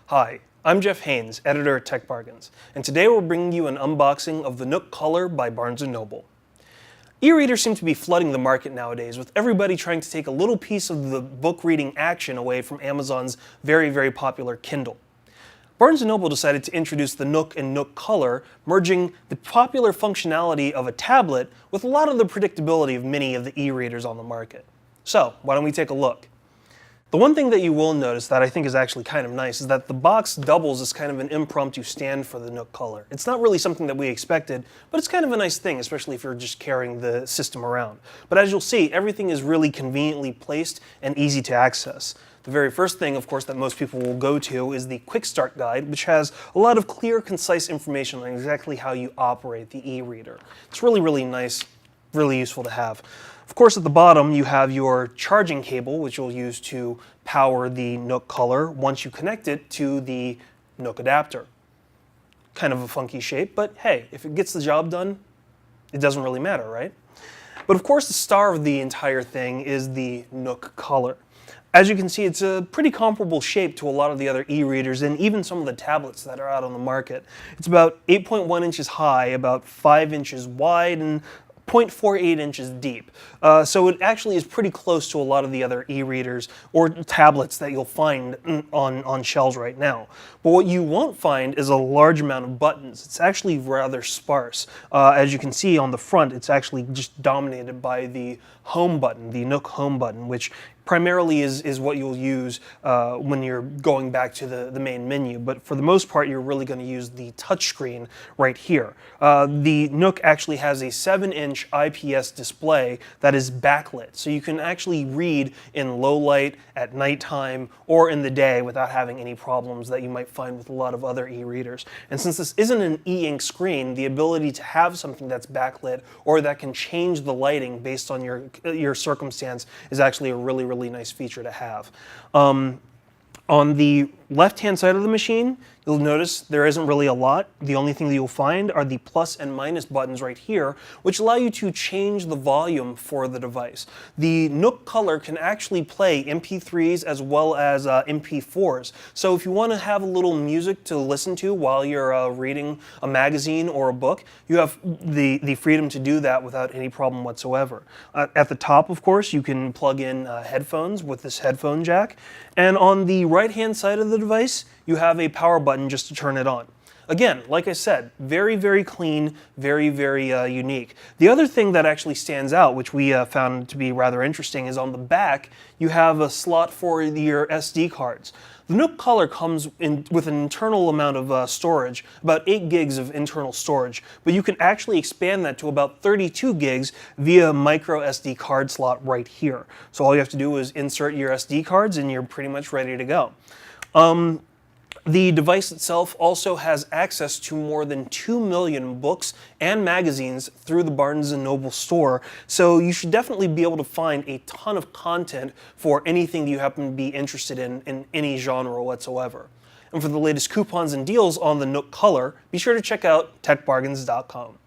Hi, I'm Jeff Haynes, editor at Tech Bargains, and today we're bringing you an unboxing of the Nook Color by Barnes & Noble. E-readers seem to be flooding the market nowadays, with everybody trying to take a little piece of the book reading action away from Amazon's very popular Kindle. Barnes & Noble decided to introduce the Nook and Nook Color, merging the popular functionality of a tablet with a lot of the predictability of many of the e-readers on the market. So, why don't we take a look? The one thing that you will notice that I think is actually kind of nice is that the box doubles as kind of an impromptu stand for the Nook Color. It's not really something that we expected, but it's kind of a nice thing, especially if you're just carrying the system around. But as you'll see, everything is really conveniently placed and easy to access. The very first thing, of course, that most people will go to is the Quick Start Guide, which has a lot of clear, concise information on exactly how you operate the e-reader. It's really nice, really useful to have. Of course, at the bottom, you have your charging cable, which you'll use to power the Nook Color once you connect it to the Nook adapter. Kind of a funky shape, but hey, if it gets the job done, it doesn't really matter, right? But of course, the star of the entire thing is the Nook Color. As you can see, it's a pretty comparable shape to a lot of the other e-readers and even some of the tablets that are out on the market. It's about 8.1 inches high, about 5 inches wide, and 0.48 inches deep. So it actually is pretty close to a lot of the other e-readers or tablets that you'll find on shelves right now. But what you won't find is a large amount of buttons. It's actually rather sparse. As you can see on the front, it's actually just dominated by the home button, the Nook home button, which primarily is what you'll use when you're going back to the main menu. But for the most part, you're really going to use the touchscreen right here. The Nook actually has a 7-inch IPS display that is backlit, so you can actually read in low light, at nighttime, or in the day without having any problems that you might find with a lot of other e-readers. And since this isn't an e-ink screen, the ability to have something that's backlit or that can change the lighting based on your circumstance is actually a really nice feature to have. On the left-hand side of the machine, you'll notice there isn't really a lot. The only thing that you'll find are the plus and minus buttons right here, which allow you to change the volume for the device. The Nook Color can actually play MP3s as well as MP4s. So if you want to have a little music to listen to while you're reading a magazine or a book, you have the freedom to do that without any problem whatsoever. At the top, of course, you can plug in headphones with this headphone jack. And on the right-hand side of the device, you have a power button just to turn it on. Again, like I said, very clean, very unique. The other thing that actually stands out, which we found to be rather interesting, is on the back, you have a slot for your SD cards. The Nook Color comes with an internal amount of storage, about 8 gigs of internal storage, but you can actually expand that to about 32 gigs via micro SD card slot right here. So all you have to do is insert your SD cards and you're pretty much ready to go. The device itself also has access to more than 2 million books and magazines through the Barnes & Noble store, so you should definitely be able to find a ton of content for anything you happen to be interested in any genre whatsoever. And for the latest coupons and deals on the Nook Color, be sure to check out techbargains.com.